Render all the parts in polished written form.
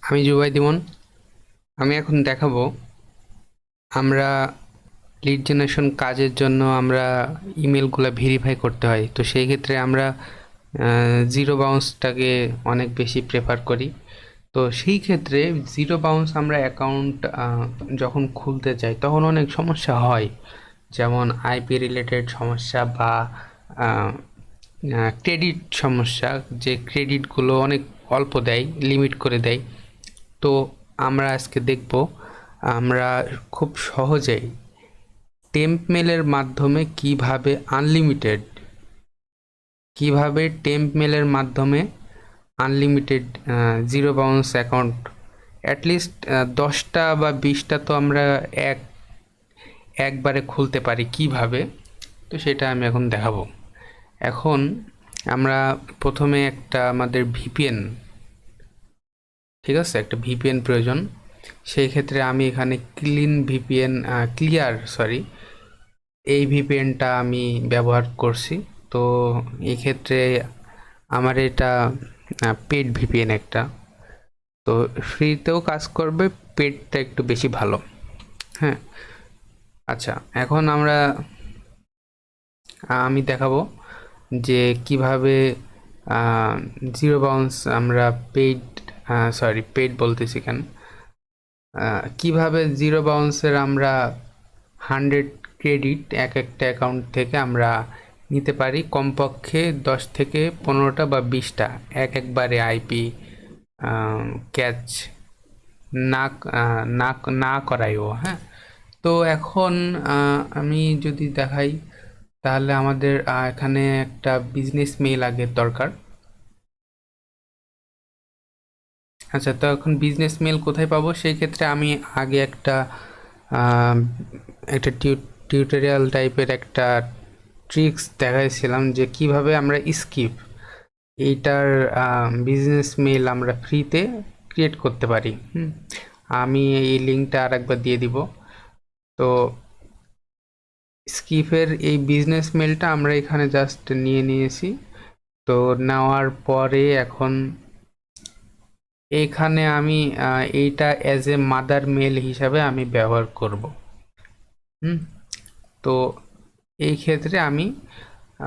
আমি জুবাই দিমন। আমি এখন দেখাবো আমরা লিড জেনারেশন কাজের জন্য আমরা ইমেলগুলো ভেরিফাই করতে হয়। তো সেই ক্ষেত্রে আমরা জিরো বাউন্সটাকে অনেক বেশি প্রেফার করি। তো সেই ক্ষেত্রে জিরো বাউন্স আমরা অ্যাকাউন্ট যখন খুলতে যাই তখন অনেক সমস্যা হয়, যেমন আইপি রিলেটেড সমস্যা বা ক্রেডিট সমস্যা, যে ক্রেডিটগুলো অনেক অল্প দেয়, লিমিট করে দেয়। তো আমরা আজকে দেখব আমরা খুব সহজেই টেম্প মেলের মাধ্যমে কিভাবে unlimited zero bounce account at least 10টা বা 20টা তো আমরা একবারে খুলতে পারি কিভাবে। তো সেটা আমি এখন দেখাবো। এখন আমরা প্রথমে আমাদের ভিপিএন, ঠিক আছে, একটা ভিপিএন প্রয়োজন। সেই ক্ষেত্রে আমি এখানে এই ভিপিএনটা আমি ব্যবহার করছি। তো এই ক্ষেত্রে আমার এটা পেড ভিপিএন একটা। তো ফ্রিতেও কাজ করবে, পেডটা একটু বেশি ভালো। হ্যাঁ, আচ্ছা, এখন আমি দেখাবো যে কিভাবে জিরো বাউন্স আমরা পেড বলতেছি কেন, কিভাবে জিরো বাউন্সের আমরা 100 ক্রেডিট একটা অ্যাকাউন্ট থেকে আমরা নিতে পারি, কমপক্ষে 10 থেকে 15টা বা 20টা একবারে আইপি ক্যাচ না না না করাইও। হ্যাঁ, তো এখন আমি যদি দেখাই, তাহলে আমাদের এখানে একটা বিজনেস মেইল আগে দরকার। আচ্ছা, তো এখন বিজনেস মেল কোথায় পাবো? সেই ক্ষেত্রে আমি আগে আহ, একটা টিউটোরিয়াল টাইপের একটা ট্রিক্স দেখাইছিলাম যে কিভাবে আমরা এইটার বিজনেস মেল আমরা ফ্রিতে ক্রিয়েট করতে পারি। আমি এই লিঙ্কটা আর একবার দিয়ে দিব। তো স্কিপের এই বিজনেস মেলটা আমরা এখানে জাস্ট নিয়ে নিয়েছি। তো নেওয়ার পরে এখন এখানে আমি এইটা অ্যাজ এ মাদার মেল হিসাবে আমি ব্যবহার করব। হুম, তো এই ক্ষেত্রে আমি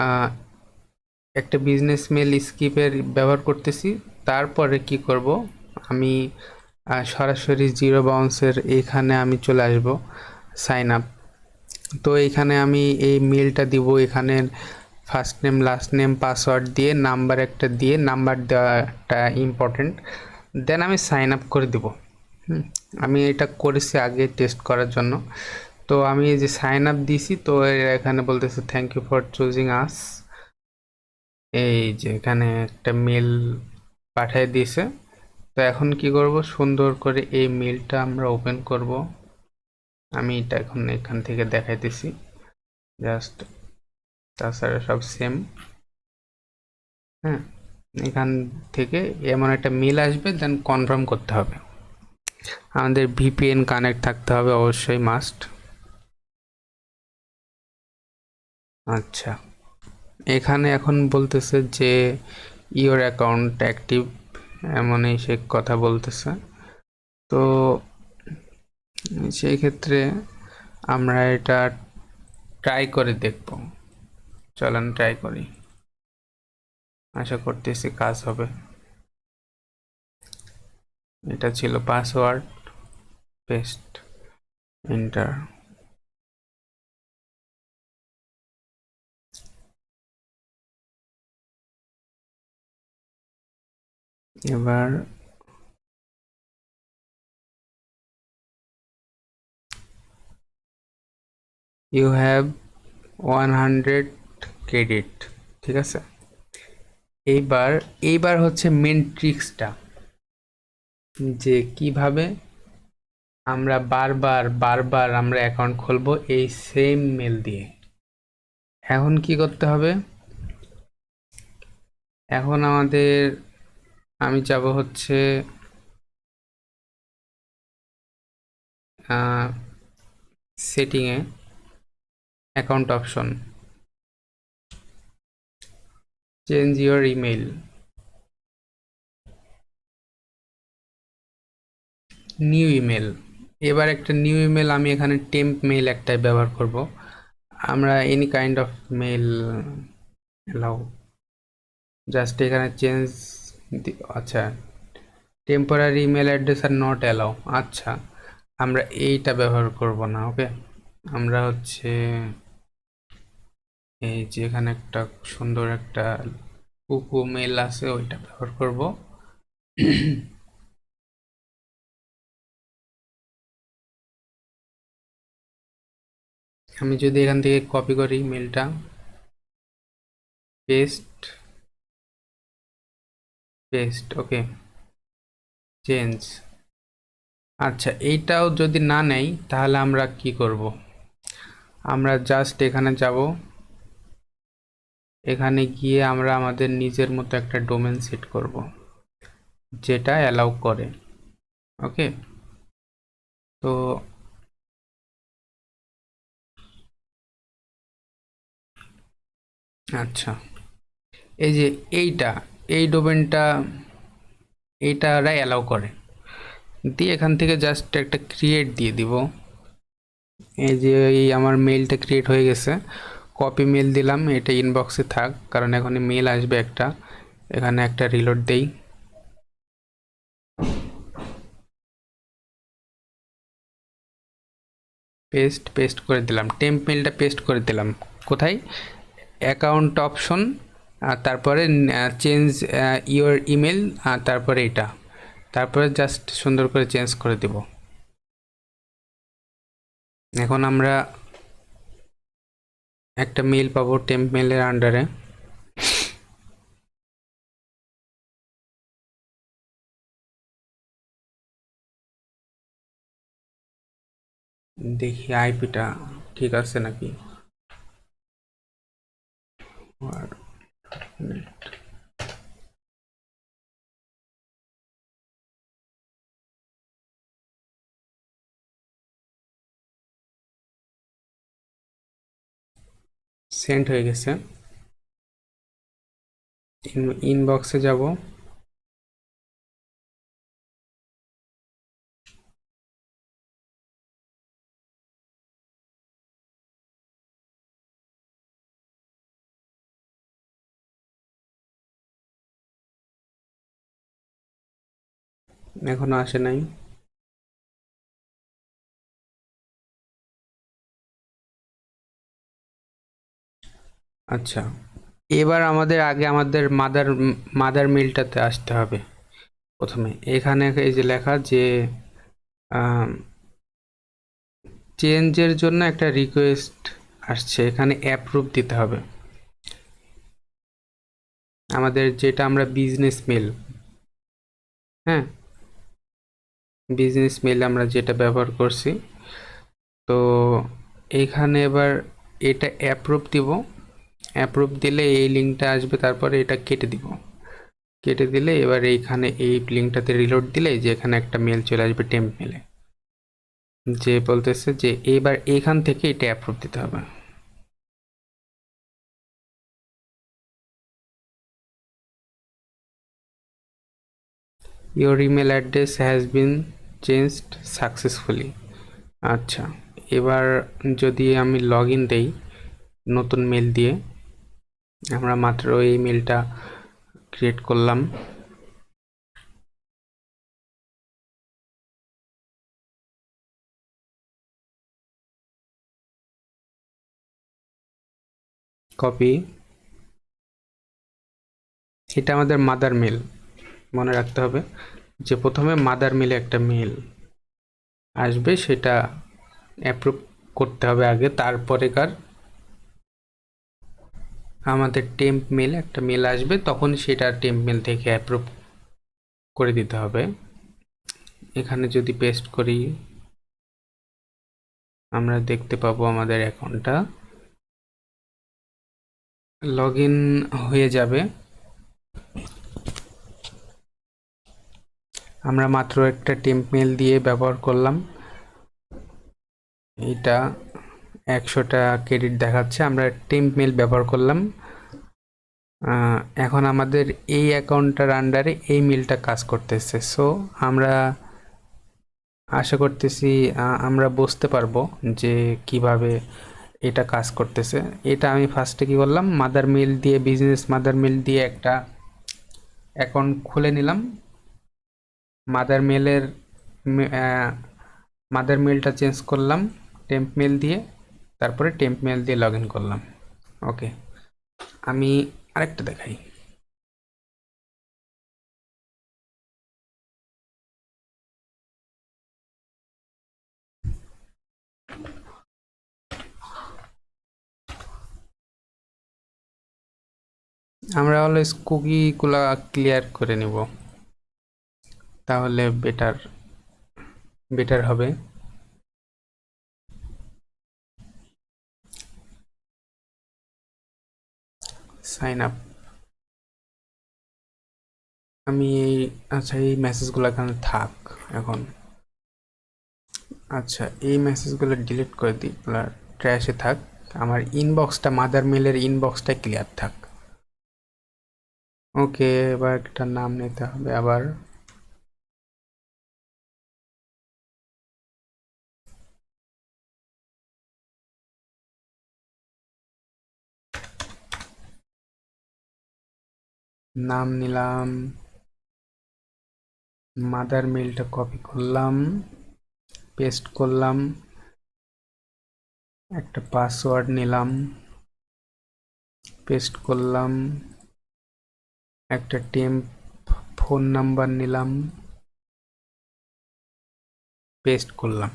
আহ, একটা বিজনেস মেল স্কিপের ব্যবহার করতেছি। তারপরে কি করব, আমি সরাসরি জিরো বাউন্সের এখানে আমি চলে আসব, সাইন আপ। তো এখানে আমি এই মেলটা দিব, এখানে first name last name password দিয়ে নাম্বার একটা দিয়ে, নাম্বার দেওয়াটা ইম্পর্টেন্ট। দেন আমি সাইন আপ করে দিব। আমি এটা করেছি আগে টেস্ট করার জন্য। তো আমি এই যে সাইন আপ দিছি, তো এখানে বলতেছে থ্যাংক ইউ ফর চুজিং আস। এই যে এখানে একটা মেল পাঠিয়ে দিয়েছে। তো এখন কি করব, সুন্দর করে এই মেলটা আমরা ওপেন করব। আমি এটা এখন এখান থেকে দেখাইতেছি জাস্ট, তাছাড়া সব সেম। হ্যাঁ, এখান থেকে এমন একটা মেল আসবে, দেন কনফার্ম করতে হবে। আমাদের ভিপিএন কানেক্ট থাকতে হবে, অবশ্যই মাস্ট। আচ্ছা, এখানে এখন বলতেছে যে ইওর অ্যাকাউন্ট অ্যাক্টিভ, এমনই সে কথা বলতেছে। তো সেই ক্ষেত্রে আমরা এটা ট্রাই করে দেখব। চলেন ট্রাই করি, আশা করতেছি কাজ হবে। এটা ছিল পাসওয়ার্ড, পেস্ট, এন্টার। এবার ইউ হ্যাভ 100 ক্রেডিট, ঠিক আছে। এইবার এইবার হচ্ছে মেন ট্রিক্সটা, যে কিভাবে আমরা বারবার বারবার আমরা অ্যাকাউন্ট খুলবো এই সেম মেল দিয়ে। এখন কি করতে হবে, এখন আমি যাব হচ্ছে সেটিংয়ে, account option, change your email. New email. এবার একটা নিউ ইমেল আমি এখানে টেম্প মেল একটাই ব্যবহার করব। আমরা any kind of mail allow, just এখানে চেঞ্জ। আচ্ছা, temporary email address are not allow. আচ্ছা, আমরা এইটা ব্যবহার করব না। ওকে, আমরা হচ্ছে এই যে এখানে একটা সুন্দর একটা কুকু মেল আছে, ওইটা ব্যবহার করব। আমি যদি এখান থেকে কপি করি মেলটা, পেস্ট, পেস্ট, ওকে, চেঞ্জ। আচ্ছা, এইটাও যদি না নেই তাহলে আমরা কি করব? আমরা জাস্ট এখানে যাব, এখানে গিয়ে আমরা আমাদের নিজের মতো একটা ডোমেন সেট করব যেটা অ্যালাউ করে। ওকে, তো আচ্ছা, এই যে এইটা, এই ডোমেনটা এইটারা অ্যালাউ করে, দিয়ে এখান থেকে জাস্ট একটা ক্রিয়েট দিয়ে দিব। এই যে এই আমার মেইলটা ক্রিয়েট হয়ে গেছে, কপি মেল দিলাম, এটা ইনবক্সে থাক কারণ এখন মেল আসবে একটা। এখানে একটা রিলোড দেই, পেস্ট, পেস্ট করে দিলাম, টেম্প মেলটা পেস্ট করে দিলাম। কোথায়? অ্যাকাউন্ট অপশন, আর তারপরে চেঞ্জ ইওর ইমেল, আর তারপরে এটা, তারপরে জাস্ট সুন্দর করে চেঞ্জ করে দেব। এখন আমরা একটা মেল পাবো টেম্প মেলের আন্ডারে। দেখি আইপিটা ঠিক আছে নাকি। সেন্ড হয়ে গেছে, ইনবক্সে যাব, এখনো আসে নাই। আচ্ছা, এবার আমাদের আগে আমাদের মাদার মেলটাতে আসতে হবে। প্রথমে এখানে এই যে লেখা যে চেঞ্জের জন্য একটা রিকোয়েস্ট আসছে, এখানে অ্যাপ্রুভ দিতে হবে আমাদের, যেটা আমরা বিজনেস মেল, হ্যাঁ, বিজনেস মেল আমরা যেটা ব্যবহার করছি। তো এইখানে এবার এটা অ্যাপ্রুভ দিব, অ্যাপ্রুভ দিলে এই লিঙ্কটা আসবে, তারপরে এটা কেটে দিব, কেটে দিলে এবার এইখানে এই লিঙ্কটাতে রিলোড দিলে যে এখানে একটা মেল চলে আসবে টেম্প মেলে, যে বলতেছে যে এবার এখান থেকে এটা অ্যাপ্রুভ দিতে হবে। Your email address has been changed successfully. আচ্ছা, এবার যদি আমি লগ ইন দেই নতুন মেল দিয়ে, আমরা মাত্র এই মেলটা ক্রিয়েট করলাম, কপি, এটা আমাদের মাদার মেল, মনে রাখতে হবে যে প্রথমে মাদার মেলে একটা মেল আসবে, সেটা অ্যাপ্রুভ করতে হবে আগে, তারপরেকার আমাদের টেম্প মেল একটা মেল আসবে, তখন সেটা টেম্প মেল থেকে অ্যাপ্রুভ করে দিতে হবে। এখানে যদি পেস্ট করি আমরা দেখতে পাবো আমাদের অ্যাকাউন্টটা লগ ইন হয়ে যাবে। আমরা মাত্র একটা টেম্প মেল দিয়ে ব্যবহার করলাম, এটা 100টা ক্রেডিট দেখাচ্ছে, আমরা টেম্প মেল ব্যবহার করলাম। এখন আমাদের এই অ্যাকাউন্টটার আন্ডারে এই মেলটা কাজ করতেছে। সো আমরা আশা করতেছি আমরা বুঝতে পারবো যে কিভাবে এটা কাজ করতেছে। এটা আমি ফার্স্টে কি করলাম, মাদার মেল দিয়ে, বিজনেস মাদার মেল দিয়ে একটা অ্যাকাউন্ট খুলে নিলাম। মাদার মেলের মাদার মেলটা চেঞ্জ করলাম টেম্প মেল দিয়ে, তারপরে টেম্প মেল দিয়ে লগ ইন করলাম। ওকে, আমি আরেকটা দেখাই। আমরা অলওয়েজ কুকিগুলা ক্লিয়ার করে নিব, তাহলে বেটার বেটার হবে। সাইন আপ, আমি এই, আচ্ছা এই মেসেজগুলো এখানে থাক এখন। আচ্ছা এই মেসেজগুলো ডিলিট করে দিই, ট্র্যাশে থাক। আমার ইনবক্সটা, মাদার মেলের ইনবক্সটা ক্লিয়ার থাক। ওকে, এবার একটা নাম নিতে হবে আবার। নাম নিলাম, মাদার মেলটা কপি করলাম, পেস্ট করলাম, একটা পাসওয়ার্ড নিলাম, পেস্ট করলাম, একটা টেম্প ফোন নাম্বার নিলাম, পেস্ট করলাম।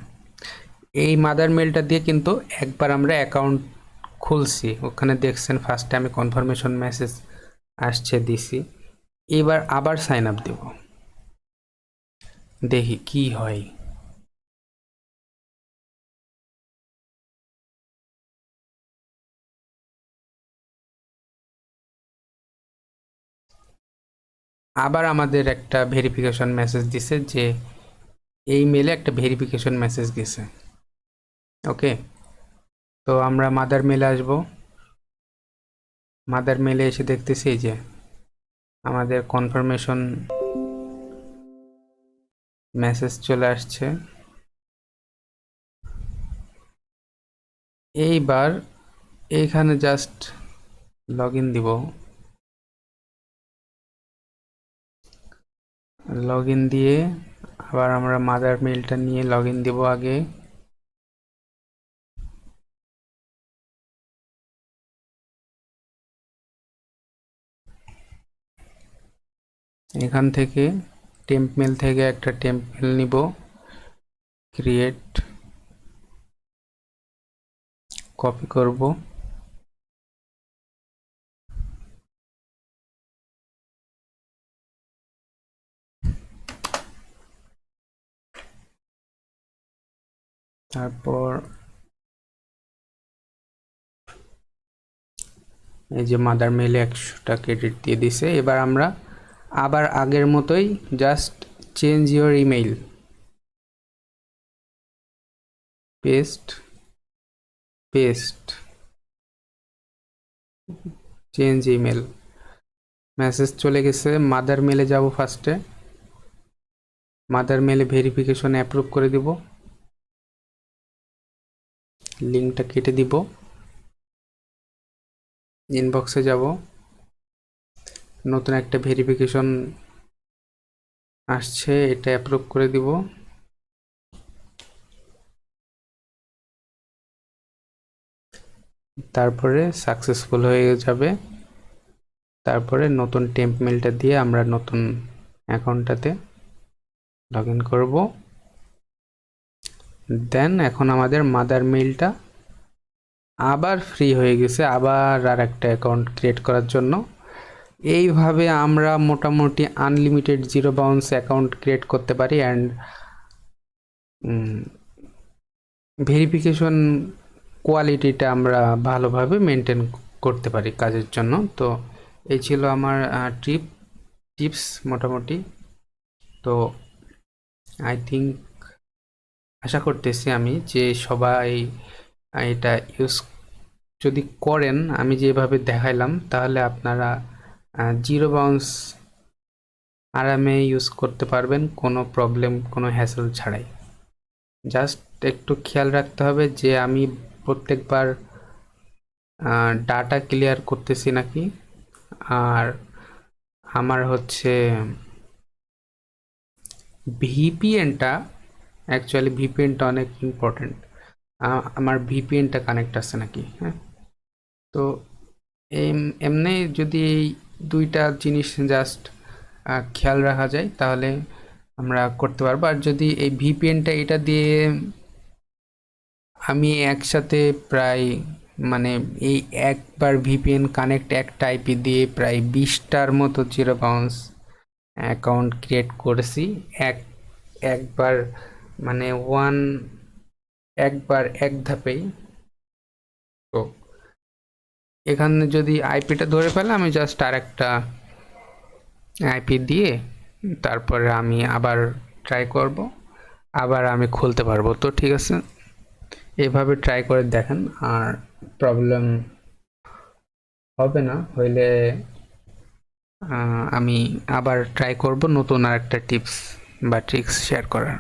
এই মাদার মেলটা দিয়ে কিন্তু একবার আমরা অ্যাকাউন্ট খুলছি, ওখানে দেখছেন ফার্স্টে আমি কনফার্মেশন মেসেজ আসছে দিছি। এবার আবার সাইন আপ দেব, দেখি কি হয়। আবার আমাদের একটা ভেরিফিকেশন মেসেজ দিছে যে এই মেলে একটা ভেরিফিকেশন মেসেজ গেছে। ওকে, তো আমরা মাদার মেলে আসব। মাদার মেলে এসে দেখতেছি যে আমাদের কনফার্মেশন মেসেজ চলে আসছে। এইবার এইখানে জাস্ট লগ ইন দিব, লগ ইন দিয়ে আবার আমরা মাদার মেলটা নিয়ে লগ ইন দিব আগে। এখান থেকে টেম্প মেল থেকে একটা টেম্প মেল নিব, ক্রিয়েট, কপি করব, তারপর এই যে মাদার মেলে 100টা ক্রেডিট দিয়ে দিছে। এবার আমরা আবার আগের মতোই just change your email, paste, paste, change email, message চলে গেছে। মাদার মেলে যাব ফার্স্টে, মাদার মেলে ভেরিফিকেশন অ্যাপ্রুভ করে দিব, লিঙ্কটা কেটে দিব, ইনবক্সে যাব, নতুন একটা ভেরিফিকেশন আসছে, এটা অ্যাপ্রুভ করে দিব। তারপরে সাকসেসফুল হয়ে যাবে। তারপরে নতুন টেম্প মেলটা দিয়ে আমরা নতুন অ্যাকাউন্টটাতে লগ ইন করবো। দেন এখন আমাদের মাদার মেলটা আবার ফ্রি হয়ে গেছে, আবার আর একটা অ্যাকাউন্ট ক্রিয়েট করার জন্য। এইভাবে আমরা মোটামুটি unlimited zero bounce account create করতে পারি অ্যান্ড ভেরিফিকেশন কোয়ালিটিটা আমরা ভালোভাবে মেনটেন করতে পারি কাজের জন্য। তো এই ছিল আমার টিপস মোটামুটি। তো আই থিঙ্ক, আশা করতেছি আমি যে সবাই এটা ইউজ যদি করেন, আমি যেভাবে দেখাইলাম, তাহলে আপনারা জিরো বাউন্স আরামে ইউজ করতে পারবেন, কোনো প্রবলেম, কোনো হ্যাসেল ছাড়াই। জাস্ট একটু খেয়াল রাখতে হবে যে আমি প্রত্যেকবার ডাটা ক্লিয়ার করতেছি নাকি। আর আমার হচ্ছে ভিপিএনটা, অ্যাকচুয়ালি ভিপিএনটা অনেক ইম্পর্টেন্ট। আমার ভিপিএনটা কানেক্ট আছে নাকি, হ্যাঁ। তো এমনি যদি এই দুইটা জিনিস জাস্ট খেয়াল রাখা যায় তাহলে আমরা করতে পারবো। আর যদি এই ভিপিএনটা এটা দিয়ে আমি একসাথে প্রায় মানে এই একবার ভিপিএন কানেক্ট একটা আইপি দিয়ে প্রায় 20টার মতো জিরো বাউন্স অ্যাকাউন্ট ক্রিয়েট করেছি একবার, মানে একবার এক ধাপেই। তো এখানে যদি আইপিটা ধরে ফেলে আমি জাস্ট আর একটা আইপি দিয়ে তারপরে আমি আবার ট্রাই করব, আবার আমি খুলতে পারবো। তো ঠিক আছে, এভাবে ট্রাই করে দেখেন। আর প্রবলেম হবে না, হইলে আমি আবার ট্রাই করব নতুন আর একটা টিপস বা ট্রিক্স শেয়ার করার।